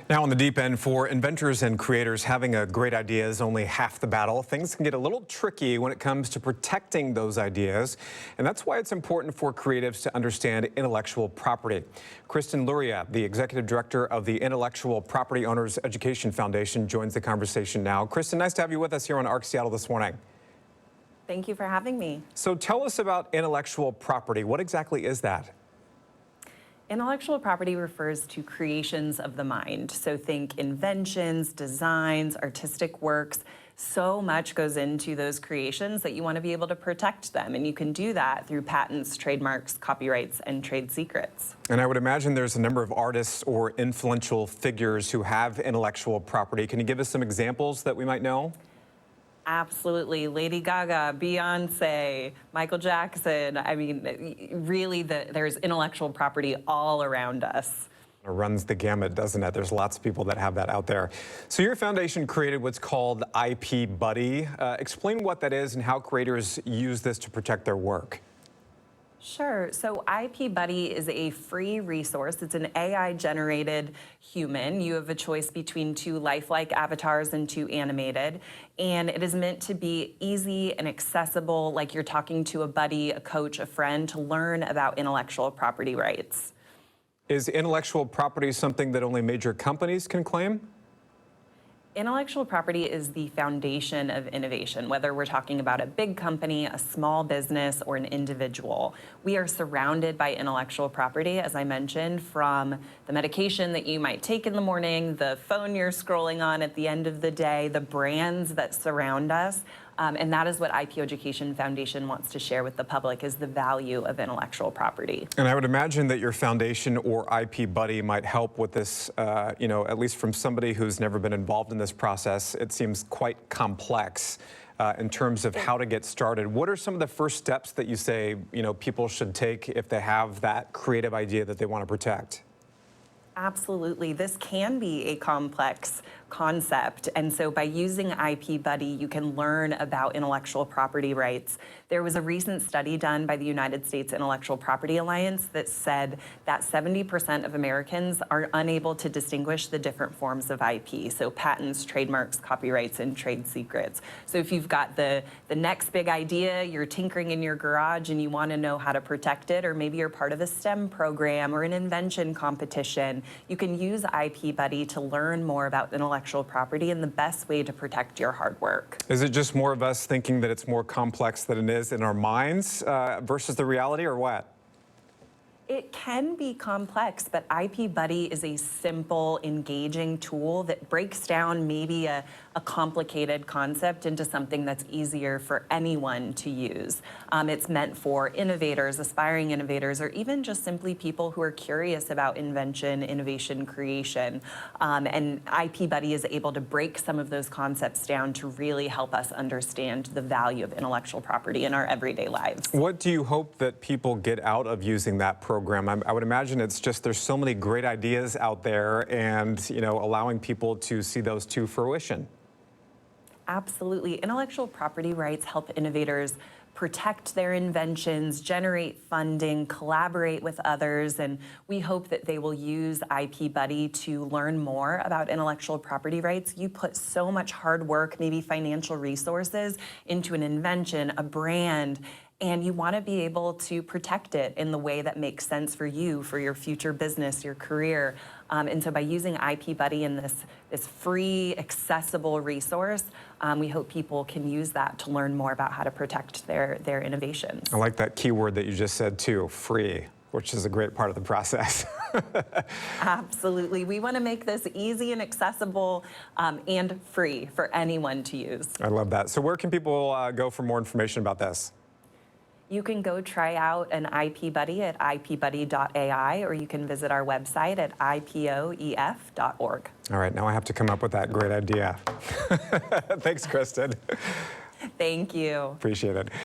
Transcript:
Now on the deep end, for inventors and creators, having a great idea is only half the battle. Things can get a little tricky when it comes to protecting those ideas, and that's why it's important for creatives to understand intellectual property. Kristen Lurye, the executive director of the Intellectual Property Owners Education Foundation, joins the conversation now. Kristen, nice to have you with us here on ARC Seattle this morning. Thank you for having me. So tell us about intellectual property. What exactly is that? Intellectual property refers to creations of the mind. So think inventions, designs, artistic works. So much goes into those creations that you want to be able to protect them. And you can do that through patents, trademarks, copyrights, and trade secrets. And I would imagine there's a number of artists or influential figures who have intellectual property. Can you give us some examples that we might know? Absolutely. Lady Gaga, Beyonce, Michael Jackson. I mean, really, there's intellectual property all around us. It runs the gamut, doesn't it? There's lots of people that have that out there. So your foundation created what's called IP Buddy. Explain what that is and how creators use this to protect their work. Sure. So IP Buddy is a free resource. It's an AI-generated human. You have a choice between two lifelike avatars and two animated. And it is meant to be easy and accessible, like you're talking to a buddy, a coach, a friend, to learn about intellectual property rights. Is intellectual property something that only major companies can claim? Intellectual property is the foundation of innovation, whether we're talking about a big company, a small business, or an individual. We are surrounded by intellectual property, as I mentioned, from the medication that you might take in the morning, the phone you're scrolling on at the end of the day, the brands that surround us. And that is what IP Education Foundation wants to share with the public, is the value of intellectual property. And I would imagine that your foundation or IP Buddy might help with this, at least from somebody who's never been involved in this process. It seems quite complex in terms of how to get started. What are some of the first steps that you say, people should take if they have that creative idea that they want to protect? Absolutely. This can be a complex concept. And so by using IP Buddy, you can learn about intellectual property rights. There was a recent study done by the United States Intellectual Property Alliance that said that 70% of Americans are unable to distinguish the different forms of IP. So patents, trademarks, copyrights, and trade secrets. So if you've got the next big idea, you're tinkering in your garage and you want to know how to protect it, or maybe you're part of a STEM program or an invention competition, you can use IP Buddy to learn more about intellectual property and the best way to protect your hard work. Is it just more of us thinking that it's more complex than it is in our minds versus the reality, or what? It can be complex, but IP Buddy is a simple, engaging tool that breaks down maybe a complicated concept into something that's easier for anyone to use. It's meant for innovators, aspiring innovators, or even just simply people who are curious about invention, innovation, creation. And IP Buddy is able to break some of those concepts down to really help us understand the value of intellectual property in our everyday lives. What do you hope that people get out of using that program? I would imagine it's just there's so many great ideas out there, and allowing people to see those to fruition. Absolutely. Intellectual property rights help innovators protect their inventions, generate funding, collaborate with others, and we hope that they will use IP Buddy to learn more about intellectual property rights. You put so much hard work, maybe financial resources, into an invention, a brand, and you want to be able to protect it in the way that makes sense for you, for your future business, your career. And so by using IP Buddy in this free, accessible resource, we hope people can use that to learn more about how to protect their innovations. I like that key word that you just said too, free, which is a great part of the process. Absolutely. We want to make this easy and accessible and free for anyone to use. I love that. So where can people go for more information about this? You can go try out an IP Buddy at ipbuddy.ai, or you can visit our website at IPOEF.org. All right, now I have to come up with that great idea. Thanks, Kristen. Thank you. Appreciate it.